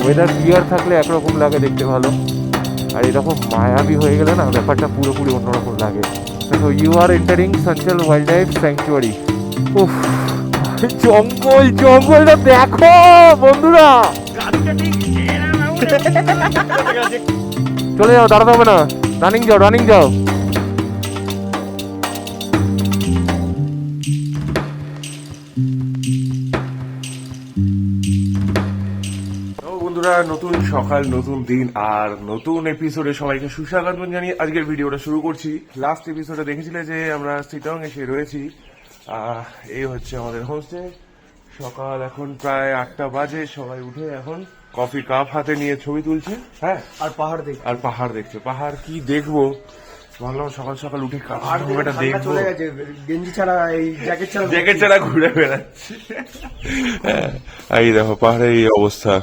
Weather clear থাকলে একরকম লাগে দেখতে ভালো, আর এরকম মায়াবী হয়ে গেলে না ব্যাপারটা পুরোপুরি অন্যরকম লাগে। তো you are entering Sanchal wild life sanctuary. উফ, জঙ্গল, জঙ্গলটা দেখো বন্ধুরা। চলে যাও, দাঁড়াতে হবে না, রানিং যাও, রানিং যাও। বন্ধুরা, নতুন সকাল, নতুন দিন আর নতুন এপিসোডে সবাইকে সুস্বাগত জানিয়ে আজকের ভিডিওটা শুরু করছি। লাস্ট এপিসোডে দেখেছিলে যে আমরা চিটাগং এসে রয়েছি। এই হচ্ছে আমাদের হোমস্টে। সকাল এখন প্রায় 8টা বাজে, সবাই উঠে এখন কফি কাপ হাতে নিয়ে ছবি তুলছে। হ্যাঁ, আর পাহাড় দেখ, আর পাহাড় দেখছে। পাহাড় কি দেখবো ভাবলাম সকাল সকাল উঠে এটা দেখবো। চলে গেছে গেঞ্জি ছাড়া, এই জ্যাকেট ছাড়া ঘুরে বেড়াচ্ছে। এই দেখো পাহাড়ের এই অবস্থা।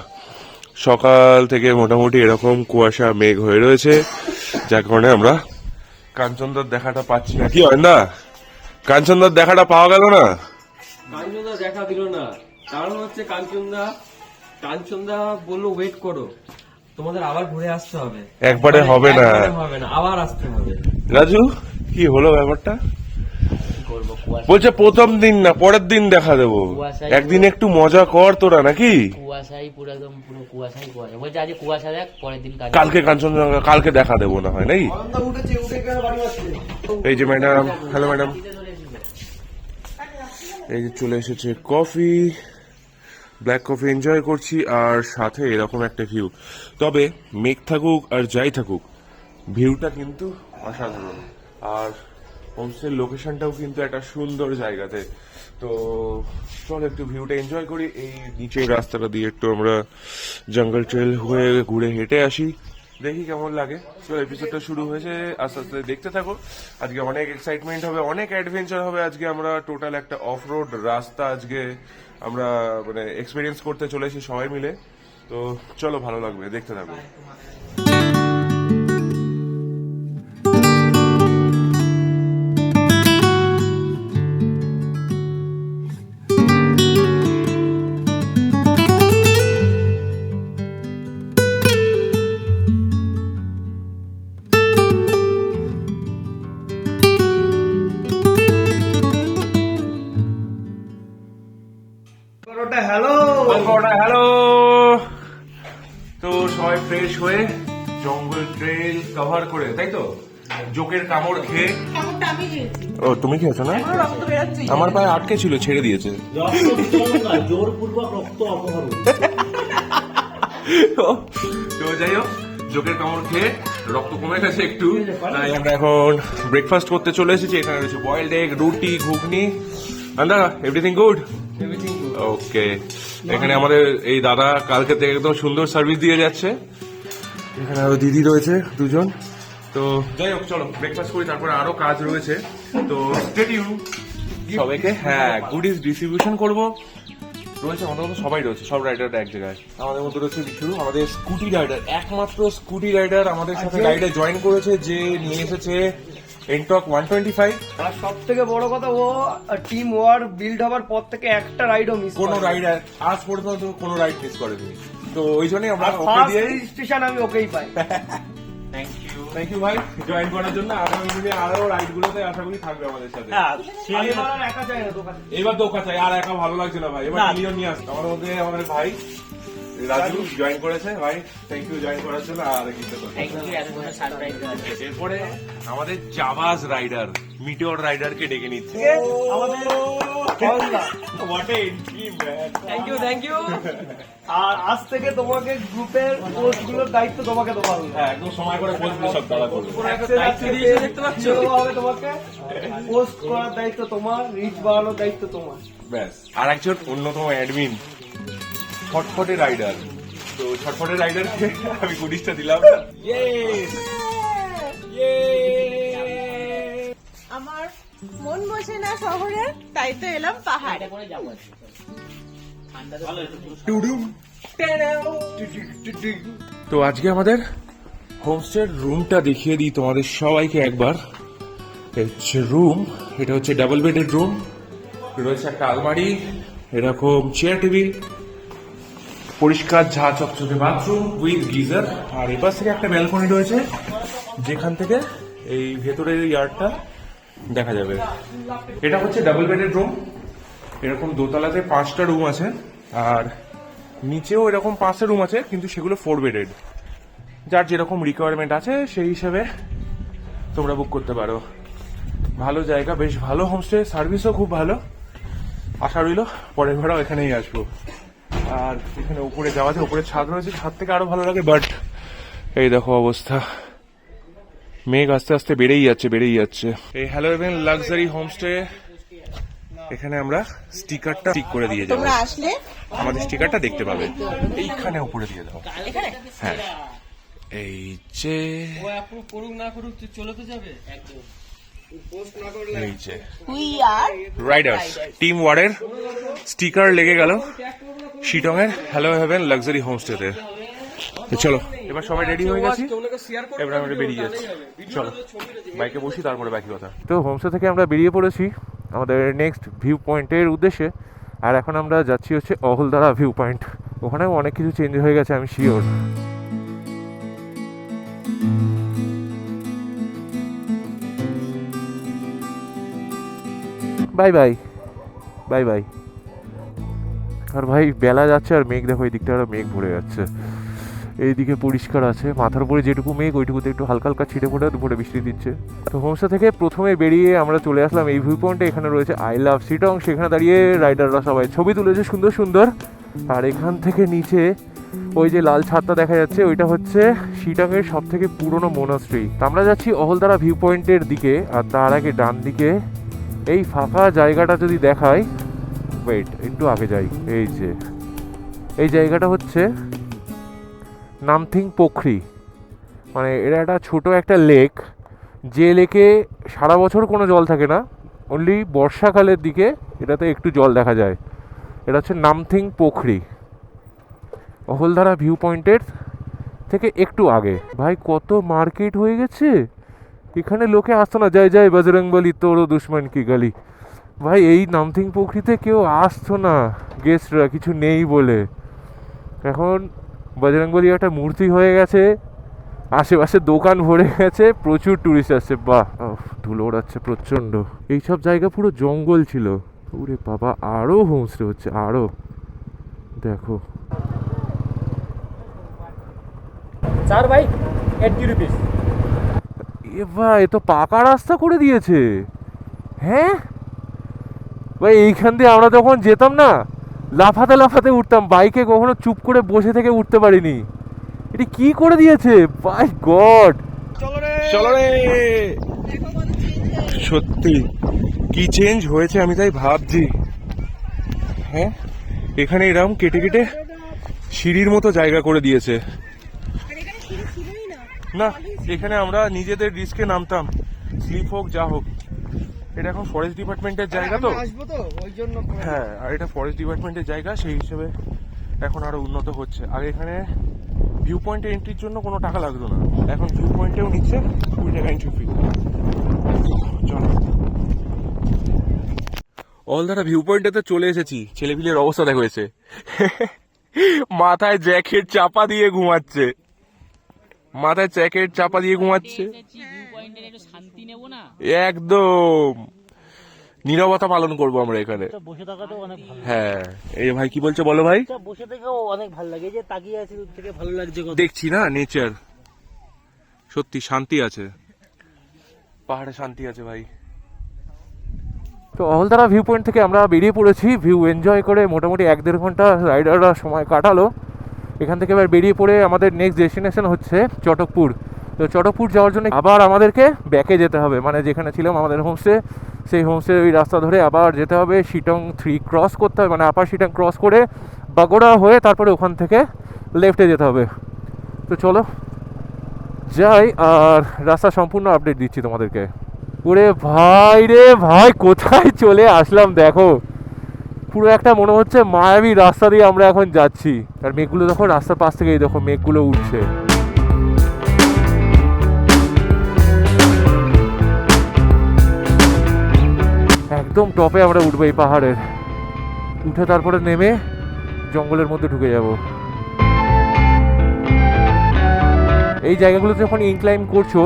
সকাল থেকে মোটামুটি এরকম কুয়াশা মেঘ হয়ে রয়েছে, যার কারণে আমরা কাঞ্চনদার দেখাটা পাচ্ছি না। কি হয় না, কাঞ্চনদার দেখাটা পাওয়া গেল না। কাঞ্চনদা দেখা দিল না, কারণ হচ্ছে কাঞ্চনদা বললো ওয়েট করো, তোমাদের আবার ঘুরে আসতে হবে। একবারে হবে না, আবার আসতে হবে। রাজু কি হলো ব্যাপারটা? বলছে প্রথম দিন না পরের দিন দেখা দেবো, একদিন একটু মজা কর তোরা নাকি। কুয়াশাই পুরো একদম পুরো কুয়াশাই কুয়াশা। বলছে আজ কুয়াশা দেখ, পরের দিন কালকে কাঞ্চনজঙ্ঘা, কালকে দেখা দেবো না হয় নাকি। এই যে ম্যাডাম, হ্যালো ম্যাডাম। এই যে চলে এসেছে কফি, ব্ল্যাক কফি এনজয় করছি, আর সাথে এরকম একটা ভিউ। তবে মেঘ থাকুক আর যাই থাকুক, ভিউটা কিন্তু অসাধারণ। আর হোমস্টের লোকেশনটাও কিন্তু একটা সুন্দর জায়গাতে। তো চল একটু ভিউটা এনজয় করি। এই নিচের রাস্তাটা দিয়ে একটু আমরা জঙ্গল ট্রেল হয়ে ঘুরে হেঁটে আসি, দেখি কেমন লাগে। চল, এপিসোডটা শুরু হয়েছে, আস্তে আস্তে দেখতে থাকো। আজকে অনেক এক্সাইটমেন্ট হবে, অনেক অ্যাডভেঞ্চার হবে। আজকে আমরা টোটাল একটা অফ রোড রাস্তা আজকে আমরা মানে এক্সপিরিয়েন্স করতে চলেছি সবাই মিলে। তো চলো, ভালো লাগবে, দেখতে থাকো। হ্যালো। তো সবাই ফ্রেশ হয়ে জঙ্গল ট্রেল কভার করে, তাই তো, জোকের কামড় খেয়ে। ও তুমি খেয়েছো না? আমার পায়ে আটকে ছিল, ছেড়ে দিয়েছে। জোরপূর্বক রক্ত অপহরণ। তো যাই হোক, জোকের কামড় খেয়ে রক্ত কমে গেছে একটু, তাই আমরা এখন ব্রেকফাস্ট করতে চলে এসেছি। এখানে রয়েছে বয়েলড এগ, রুটি, ঘুগনি। আন্দা এভরিথিং গুড? ওকে। এখানে আমাদের এই দাদা কালকে থেকে একদম সুন্দর সার্ভিস দিয়ে যাচ্ছে। এখানে আরো দিদি রয়েছে দুজন। তো যাই হোক, চলো ব্রেকফাস্ট করি, তারপরে আরো কাজ রয়েছে। তো স্টে টিউন। সবাইকে হ্যাঁ গুডিস ডিস্ট্রিবিউশন করবো। রয়েছে আমাদের মধ্যে সবাই রয়েছে, সব রাইডারটা এক জায়গায়। আমাদের মধ্যে রয়েছে বিশু, আমাদের স্কুটি রাইডার, একমাত্র স্কুটি রাইডার আমাদের সাথে রাইডে জয়েন করেছে, যে নিয়ে এসেছে এনটক 125। আর সব থেকে বড় কথা, ও টিম ওয়ার বিল্ড হবার পর থেকে একটা রাইডও মিস, কোনো রাইডার আজ পর্যন্ত কোনো রাইড মিস করেনি। তো ওই জন্যই আমরা ওকে ফার্স্ট দিয়ে রেজিস্ট্রেশন আমি ওকেই পাই। থ্যাংক ইউ ভাই জয়েন করার জন্য। আগামী দিনে আরো রাইড গুলোতে আশা করি থাকবে আমাদের সাথে। এবার আর একা যায় না দোকানে। এবার দোকান চাই, আর একা ভালো লাগছে না ভাই, এবার মিলিয়ন নিয়ে আসতে। আমার মধ্যে আমাদের ভাই রাজু জয়েন করেছে। ভাই থ্যাংক ইউ জয়েন করার জন্য। আর কিছু এরপরে আমাদের জাভাজ রাইডার, মিটিওর রাইডারকে ডেকে নিচ্ছে আমাদের থ্যাংক ইউ। আর আজ থেকে তোমাকে গ্রুপের পোস্ট গুলোর দায়িত্ব তোমাকে দেওয়া হবে। হ্যাঁ, একদম সময় করে পোস্ট সব তারা করবে। দেখতে পাচ্ছ, হবে তোমাকে পোস্ট করার দায়িত্ব তোমার, রিচ বাড়ানোর দায়িত্ব তোমার। ব্যাস। আর একজন অন্যতম অ্যাডমিন, ছটফটে রাইডার। তো ছটফটে রাইডারকে আমি গুডিসটা দিলাম। আমার মন বসে না শহরে, তাই তো এলাম পাহাড়ে। তো আজকে আমাদের হোমস্টের রুমটা দেখিয়ে দিই তোমাদের সবাইকে একবার। হচ্ছে রুম, এটা হচ্ছে ডাবল বেডের রুম। রয়েছে একটা আলমারি, এরকম চেয়ার টেবিল, পরিষ্কার ঝা চকচকে বাথরুম উইথ গিজার, আর এপাশ থেকে একটা ব্যালকনি রয়েছে যেখান থেকে এই ভেতরের ইয়ার্ডটা দেখা যাবে। এটা হচ্ছে ডাবল বেডের রুম। এরকম দোতলাতে 5টা রুম আছে, আর নিচেও এরকম 5টা রুম আছে, কিন্তু সেগুলো 4 বেডেড। যার যেরকম রিকোয়ারমেন্ট আছে সেই হিসাবে তোমরা বুক করতে পারো। ভালো জায়গা, বেশ ভালো হোমস্টে, সার্ভিসও খুব ভালো। আশা রইল পরের ভাড়াও এখানেই আসবো। আর এখানে উপরে যাওয়া যায়, উপরে ছাদ রয়েছে, ছাদ থেকে আরো ভালো লাগে। বাট এই দেখো অবস্থা, মেঘ আস্তে আস্তে বেড়েই যাচ্ছে। এই হ্যালো হেভেন লাক্সারি হোমস্টে, এখানে আমরা স্টিকারটা ঠিক করে দিয়ে যাবো। তোমরা আসলে আমাদের স্টিকারটা দেখতে পাবে, এইখানে উপরে দিয়ে দাও। হ্যাঁ, এই যে ও অ্যাপ্রুভ করুক না করুক চলে তো যাবে। এই যে উই আর রাইডার্স টিম ওয়ার্ডের স্টিকার লেগে গেল শিটংয়ের হ্যালো হেভেন লাক্সারি হোমস্টেতে। চলো এবার সবাই রেডি হয়ে গেছি, এবার আমরা বেরিয়ে যাচ্ছি। চলো বাইকে বসি, তারপরে বাকি কথা। তো হোমস্টে থেকে আমরা বেরিয়ে পড়েছি আমাদের নেক্সট ভিউ পয়েন্টের উদ্দেশ্যে। আর এখন আমরা যাচ্ছি হচ্ছে অহলদারা ভিউ পয়েন্ট। ওখানেও অনেক কিছু চেঞ্জ হয়ে গেছে, আমি sure. Bye bye bye bye. আর ভাই বেলা যাচ্ছে, আর মেঘ দেখো এই দিকটা আরো মেঘ ভরে যাচ্ছে, এইদিকে পরিষ্কার আছে। মাথার উপরে যেটুকু মেঘ ওইটুকুতে একটু হালকা হালকা ছিটে ফোটে দুপুরে বৃষ্টি দিচ্ছে। তো হোমস্টে থেকে প্রথমে বেরিয়ে আমরা চলে আসলাম এই ভিউ পয়েন্টে। এখানে রয়েছে আই লাভ শিটং, সেখানে দাঁড়িয়ে রাইডাররা সবাই ছবি তুলেছে সুন্দর সুন্দর। আর এখান থেকে নিচে ওই যে লাল ছাদটা দেখা যাচ্ছে, ওইটা হচ্ছে শিটংয়ের সব থেকে পুরনো মোনাস্ট্রি। আমরা যাচ্ছি অহলদারা ভিউ পয়েন্টের দিকে, আর তার আগে ডান দিকে এই ফাঁকা জায়গাটা যদি দেখাই, ওয়েট একটু আগে যাই। এই যে এই জায়গাটা হচ্ছে নামথিং পোখরি, মানে এটা একটা ছোট একটা লেক, যে লেকে সারা বছর কোনো জল থাকে না, অনলি বর্ষাকালের দিকে এটাতে একটু জল দেখা যায়। এটা হচ্ছে নামথিং পোখরি, অহলদারা ভিউ পয়েন্টের থেকে একটু আগে। ভাই কত মার্কেট হয়ে গেছে এখানে, লোকে আসতো না। জয় জয় বজরংবলী তোরও দুশ্মন কি গালি। ভাই এই নামথিং পুকুরিতে কেউ আসতো না, গেস্টরা কিছু নেই বলে। এখন বজরংবলী একটা মূর্তি হয়ে গেছে, আশেপাশে দোকান ভরে গেছে, প্রচুর টুরিস্ট আসছে। বাহ, ধুলো ওড়াচ্ছে প্রচন্ড। এইসব জায়গা পুরো জঙ্গল ছিল। ওরে বাবা, আরো হোমস্টে হচ্ছে, আরো দেখো। 4 বাইক 80 রুপিস। এ ভাই এ তো পাকা রাস্তা করে দিয়েছে। হ্যাঁ ভাই, এইখান দিয়ে আমরা যখন যেতাম না, লাফাতে লাফাতে উঠতাম, বাইকে কখনো চুপ করে বসে থেকে উঠতে পারিনি। এটা কি করে দিয়েছে, বাই গড। চলো রে, সত্যি কি চেঞ্জ হয়েছে আমি তাই ভাবছি। হ্যাঁ, এখানে এরকম কেটে কেটে সিঁড়ির মতো জায়গা করে দিয়েছে। না, এখানে আমরা নিজেদের রিস্কে নামতাম, স্লিপ হোক যা হোক। এটা এখন ফরেস্ট ডিপার্টমেন্টের জায়গা তো, আসবো তো ওই জন্য। হ্যাঁ, আর এটা ফরেস্ট ডিপার্টমেন্টের জায়গা, সেই হিসেবে এখন আরো উন্নত হচ্ছে। আর এখানে ভিউ পয়েন্টে এন্ট্রির জন্য কোনো টাকা লাগতো না, এখন ভিউ পয়েন্টেও নিচ্ছে 20 টাকা এন্ট্রি ফি। চলো অলদারা ভিউ পয়েন্টে চলে এসেছি। ছেলেপিলের অবস্থা দেখো, হয়েছে মাথায় জ্যাকেট চাপা দিয়ে ঘুমাচ্ছে, মাথায় জ্যাকেট চাপা দিয়ে ঘুমাচ্ছে। একদম নীরবতা পালন করবো আমরা এখানে। বসে থাকাতেও অনেক ভালো। হ্যাঁ, এই ভাই কি বলছো বলো ভাই। বসে থেকেও অনেক ভালো লাগে, যে তাকিয়ে আছি দূর থেকে ভালো লাগছে। দেখছি না নেচার, সত্যি শান্তি আছে, পাহাড়ে শান্তি আছে ভাই। তো অহলদারা ভিউ পয়েন্ট থেকে আমরা বেরিয়ে পড়েছি, ভিউ এনজয় করে মোটামুটি 1-1.5 ঘন্টা রাইডাররা সময় কাটালো। এখান থেকে এবার বেরিয়ে পড়ে আমাদের নেক্সট ডেস্টিনেশন হচ্ছে চটকপুর। তো চটকপুর যাওয়ার জন্য আবার আমাদেরকে ব্যাকে যেতে হবে, মানে যেখানে ছিলাম আমাদের হোমস্টে, সেই হোমস্টে ওই রাস্তা ধরে আবার যেতে হবে। শিটং 3 ক্রস করতে হবে, মানে আপার শিটং ক্রস করে বাগোড়া হয়ে তারপরে ওখান থেকে লেফটে যেতে হবে। তো চলো যাই, আর রাস্তা সম্পূর্ণ আপডেট দিচ্ছি তোমাদেরকে। ওরে ভাই রে ভাই, কোথায় চলে আসলাম দেখো, পুরো একটা মনে হচ্ছে মায়াবী রাস্তা দিয়ে আমরা এখন যাচ্ছি। আর মেঘগুলো দেখো রাস্তার পাশ থেকে, এই দেখো মেঘগুলো উঠছে। একদম টপে আমরা উঠবো এই পাহাড়ের, উঠে তারপরে নেমে জঙ্গলের মধ্যে ঢুকে যাব। এই জায়গাগুলোতে যখন ইনক্লাইম করছো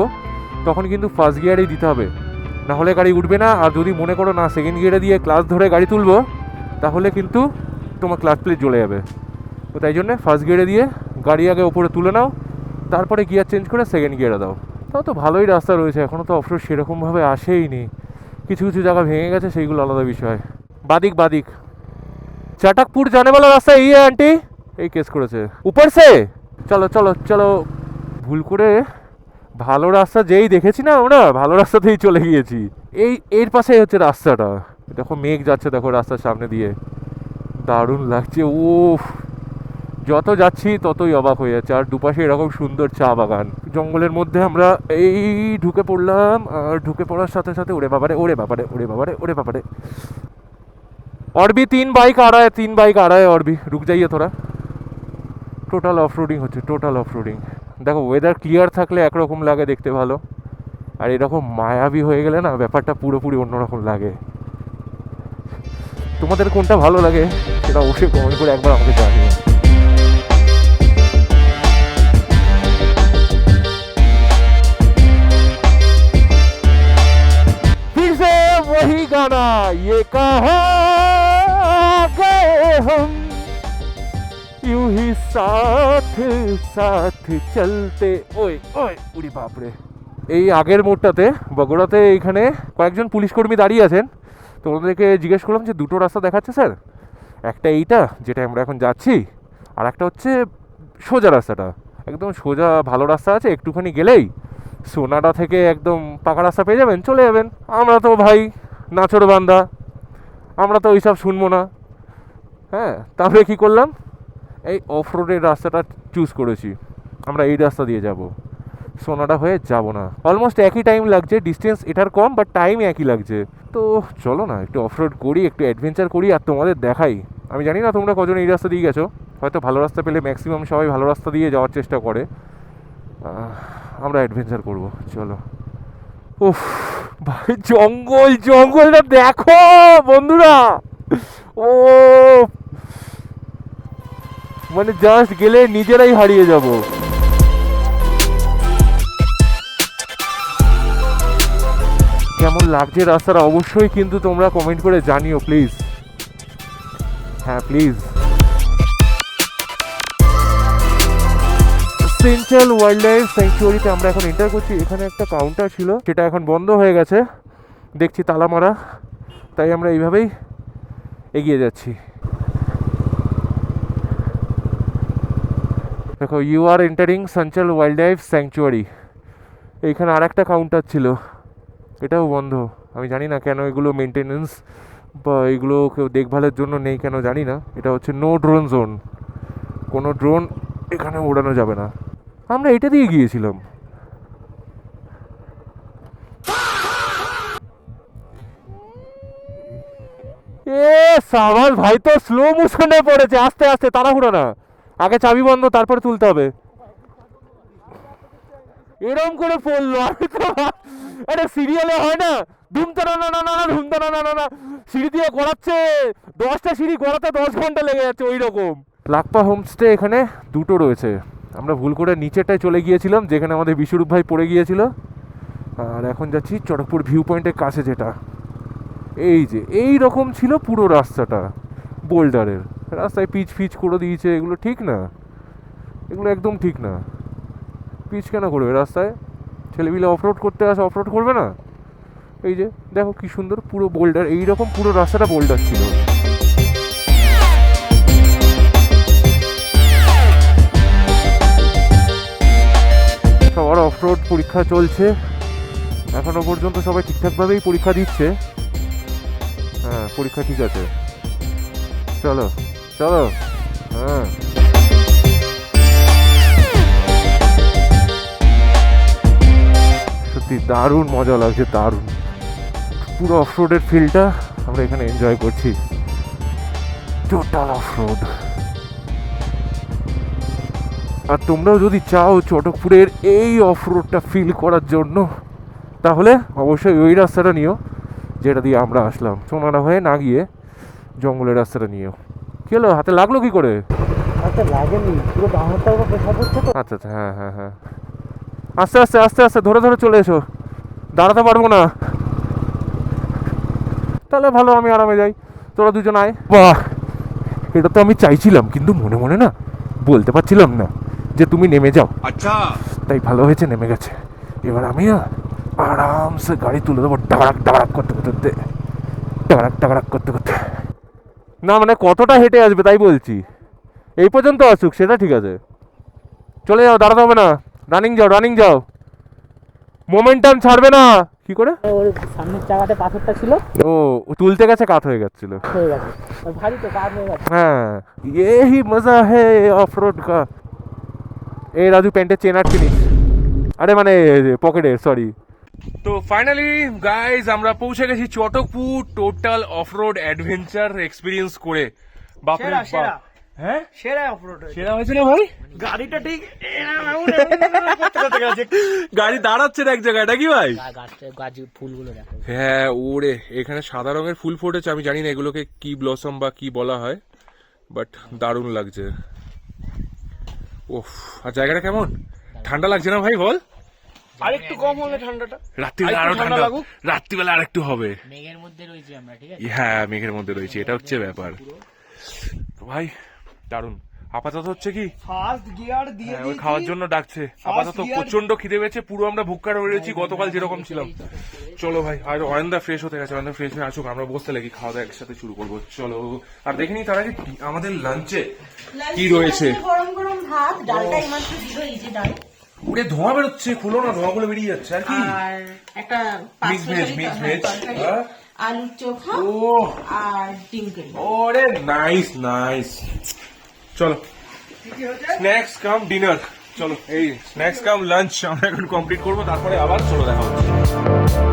তখন কিন্তু ফার্স্ট গিয়ারেই দিতে হবে, না হলে গাড়ি উঠবে না। আর যদি মনে করো না সেকেন্ড গিয়ারে দিয়ে ক্লাচ ধরে গাড়ি তুলবো, তাহলে কিন্তু তোমার ক্লাচ প্লেট জ্বলে যাবে। তো তাই জন্যে ফার্স্ট গিয়ারে দিয়ে গাড়ি আগে ওপরে তুলে নাও, তারপরে গিয়ার চেঞ্জ করে সেকেন্ড গিয়ারে দাও। তাও তো ভালোই রাস্তা রয়েছে, এখনও তো অফরোড সেরকমভাবে আসেই নি। কিছু কিছু জায়গা ভেঙে গেছে, সেইগুলো আলাদা বিষয়। বাদিক বাদিক चटकपुर जाने वाला रास्ता यही है आंटी, এই কেস করেছে উপর সে। চলো চলো চলো, ভুল করে ভালো রাস্তা যেই দেখেছি না আমরা, ভালো রাস্তাতেই চলে গিয়েছি। এর পাশেই হচ্ছে রাস্তাটা। দেখো মেঘ যাচ্ছে, দেখো রাস্তার সামনে দিয়ে, দারুণ লাগছে। ও যত যাচ্ছি ততই অবাক হয়ে যাচ্ছে। আর দুপাশে এরকম সুন্দর চা বাগান, জঙ্গলের মধ্যে আমরা এই ঢুকে পড়লাম। আর ঢুকে পড়ার সাথে সাথে ওরে বাবারে ওরে বাবারে ওরে বাবারে ওরে বাবারে, और भी 3 बाइक आ रहा है, 3 बाइक आ रहा है, और भी रुक जाइए थोड़ा। টোটাল অফরোডিং হচ্ছে, টোটাল অফরোডিং। দেখো ওয়েদার ক্লিয়ার থাকলে একরকম লাগে দেখতে ভালো, আর এরকম মায়াবী হয়ে গেলে না ব্যাপারটা পুরোপুরি অন্যরকম লাগে। তোমাদের কোনটা ভালো লাগে সেটা অবশ্যই কমেন্ট করে একবার আমাকে জানিও। फिर से वही गाना, ये कहाँ गए हम, यूं ही साथ साथ चलते। ওই ওই উড়ি বাপরে। এই আগের মোড়টাতে বগুড়াতে এইখানে কয়েকজন পুলিশ কর্মী দাঁড়িয়ে আছেন। তো ওদেরকে জিজ্ঞেস করলাম যে দুটো রাস্তা দেখাচ্ছে স্যার, একটা এইটা যেটা আমরা এখন যাচ্ছি, আর একটা হচ্ছে সোজা রাস্তাটা। একদম সোজা ভালো রাস্তা আছে, একটুখানি গেলেই সোনাডা থেকে একদম পাকা রাস্তা পেয়ে যাবেন, চলে যাবেন। আমরা তো ভাই নাচর বান্দা, আমরা তো ওইসব শুনবো না। হ্যাঁ, তারপরে কী করলাম, এই অফ রোডের রাস্তাটা চুজ করেছি। আমরা এই রাস্তা দিয়ে যাব, সোনাডা হয়ে যাব না। অলমোস্ট একই টাইম লাগছে, ডিস্টেন্স এটার কম বাট টাইম একই লাগছে। তো চলো না একটু অফ রোড করি, একটু অ্যাডভেঞ্চার করি, আর তোমাদের দেখাই। আমি জানি না তোমরা কজন এই রাস্তা দিয়ে গেছো, হয়তো ভালো রাস্তা পেলে ম্যাক্সিমাম সবাই ভালো রাস্তা দিয়ে যাওয়ার চেষ্টা করে। আমরা অ্যাডভেঞ্চার করব, চলো। উফ ভাই, জঙ্গল, জঙ্গলটা দেখো বন্ধুরা। ও মানে জাস্ট গেলে নিজেরাই হারিয়ে যাব। কেমন লাগছে রাস্তাটা অবশ্যই কিন্তু তোমরা কমেন্ট করে জানিও প্লিজ। হ্যাঁ প্লিজ। সেন্ট্রাল ওয়াইল্ড লাইফ স্যাংচুয়ারিতে আমরা এখন এন্টার করছি। এখানে একটা কাউন্টার ছিল, সেটা এখন বন্ধ হয়ে গেছে, দেখছি তালা মারা। তাই আমরা এইভাবেই এগিয়ে যাচ্ছি। দেখো, you are entering central wild life sanctuary. এইখানে আর একটা কাউন্টার ছিল, এটাও বন্ধ। আমি জানি না কেন এগুলো মেনটেনেন্স বা এগুলো কেউ দেখভালের জন্য নেই কেন জানি না। এটা হচ্ছে নো ড্রোন জোন, কোনো ড্রোন এখানে ওড়ানো যাবে না। আমরা এটা দিয়ে গিয়েছিলাম। এ সাবাস ভাই, তো স্লো মোশনে পড়েছে, আস্তে আস্তে, তাড়াহুড়ো না। আগে চাবি বন্ধ, তারপরে তুলতে হবে। এরম করে পড়লো, আমি তো আরে সিরিয়ালে হয় না, ধুমতা না না না না ধুমতা না না না, সিঁড়ি দিয়ে গড়াচ্ছে, 10টা সিঁড়ি গড়াতে 10 ঘন্টা লেগে যাচ্ছে ওই রকম। লাকপা হোমস্টে এখানে দুটো রয়েছে। আমরা ভুল করে নিচেটায় চলে গিয়েছিলাম, যেখানে আমাদের বিশ্বরূপ ভাই পড়ে গিয়েছিল। আর এখন যাচ্ছি চটকপুর ভিউ পয়েন্টের কাছে, যেটা এই যে এই রকম ছিল পুরো রাস্তাটা। বোল্ডারের রাস্তায় পিচ ফিচ করে দিয়েছে, এগুলো ঠিক না, এগুলো একদম ঠিক না। পিচ কেন করবে রাস্তায়? ছেলেপিলে অফরোড করতে আসে, অফরোড করবে না? এই যে দেখো কি সুন্দর পুরো বোল্ডার, এইরকম পুরো রাস্তাটা বোল্ডার ছিল। সবার অফরোড পরীক্ষা চলছে, এখনো পর্যন্ত সবাই ঠিকঠাকভাবেই পরীক্ষা দিচ্ছে। হ্যাঁ, পরীক্ষা ঠিক আছে, চলো চলো। হ্যাঁ, সত্যি দারুণ মজা লাগছে, দারুণ। পুরো অফরোডের ফিলটা আমরা এখানে এনজয় করছি, টোটাল অফরোড। আর তোমরাও যদি চাও চটকপুরের এই অফরোডটা ফিল করার জন্য, তাহলে অবশ্যই ওই রাস্তাটা নিও যেটা দিয়ে আমরা আসলাম, সোনাডা হয়ে না গিয়ে জঙ্গলের রাস্তাটা নিও। কি হলো, হাতে লাগলো কি করে? হাতে লাগেনি, পুরো বাঁ হাতটা প্রেশার পড়ছে তো। আচ্ছা আচ্ছা, হ্যাঁ হ্যাঁ হ্যাঁ, আস্তে আস্তে আস্তে আস্তে ধরে ধরে চলে এসো, দাঁড়াতে পারবো না। তাহলে ভালো, আমি আরামে যাই, তোরা দুজন আয়। বাহ, এটা তো আমি চাইছিলাম, কিন্তু মনে মনে না বলতে পারছিলাম না যে তুমি নেমে যাও। আচ্ছা, তাই ভালো হয়েছে নেমে গেছে। এবার আমি না আরামসে গাড়ি তুলে দেবো, ডাকাক ডাকাক করতে করতে, ডাকাক ডাকাক করতে করতে। না মানে কতটা হেঁটে আসবে তাই বলছি, এই পর্যন্ত আসুক সেটা ঠিক আছে, চলে যাও, দাঁড়াতে হবে না, রানিং যাও রানিং যাও, মোমেন্টাম ছাড়বে না। কি করে? ওর সামনের চাকাতে পাথরটা ছিল, ও তুলতে গেছে, কাত হয়ে যাচ্ছিল। হয়ে গেছে ভারী তো, কাজ হয়ে গেছে। হ্যাঁ, यही मजा है ऑफ रोड का। এই রাজু প্যান্টের চেন আটকে নিস, আরে মানে পকেটে, সরি। তো ফাইনালি গাইজ আমরা পৌঁছে গেছি Chatakpur, total of road adventure experience করে। বাপরে সেরা, সেরা। বাপ, হ্যাঁ সেরা অফরোড সেরা হয়েছে না ভাই? গাড়িটা ঠিক গাড়ি দাঁড়াচ্ছে না এক জায়গায়, এটা কি ভাই? গাছ ফুলগুলো দেখো। হ্যাঁ ওরে, এখানে সাদা রঙের ফুল ফুটেছে, আমি জানি না এগুলোকে কি ব্লসম বা কি বলা হয়, বাট দারুণ লাগছে। ওফ, আর জায়গাটা কেমন? ঠান্ডা লাগছে না ভাই বল? আরেকটু কম হলে ঠান্ডাটা, রাত্রিবেলা আরো আরেকটু ঠান্ডা ঠান্ডা, লাগুক। রাত্রিবেলা আরেকটু হবে। মেঘের মধ্যে রয়েছি আমরা, ঠিক আছে। হ্যাঁ মেঘের মধ্যে রয়েছে, এটা হচ্ছে ব্যাপার। তো ভাই দারুণ। আপাতত হচ্ছে কি, ফার্স্ট গিয়ার দিয়ে হ্যাঁ, ওই খাওয়ার জন্য ডাকছে। আপাতত gear- প্রচন্ড খিদে পেয়েছে, পুরো আমরা ভুক্কা রয়েছি গতকাল যেরকম ছিলাম। চলো ভাই, আর অয়নদা ফ্রেশ হতে গেছে, অয়নদা ফ্রেশ হয়ে আসুক, আমরা বসতে লাগি, খাওয়া দাওয়া একসাথে শুরু করবো। চলো, আর দেখে নি তার আগে আমাদের লাঞ্চে কি রয়েছে। গরম গরম ভাত, ডালটা এইমাত্র দিল, এই যে ডাল, উড়ে ধোঁয়া বেরোচ্ছে, খুলো না, ধোঁয়াগুলো বেরিয়ে যাচ্ছে। আর কি? আর একটা মিক্স ভেজ, মিক্স ভেজ। আলুর চোখা ও আর ডিম কারি। ওরে নাইস নাইস। চলো, স্ন্যাক্স কাম ডিনার, চলো এই স্ন্যাক্স কাম লাঞ্চ আমরা এখন কমপ্লিট করবো, তারপরে আবার চলো দেখা হচ্ছে।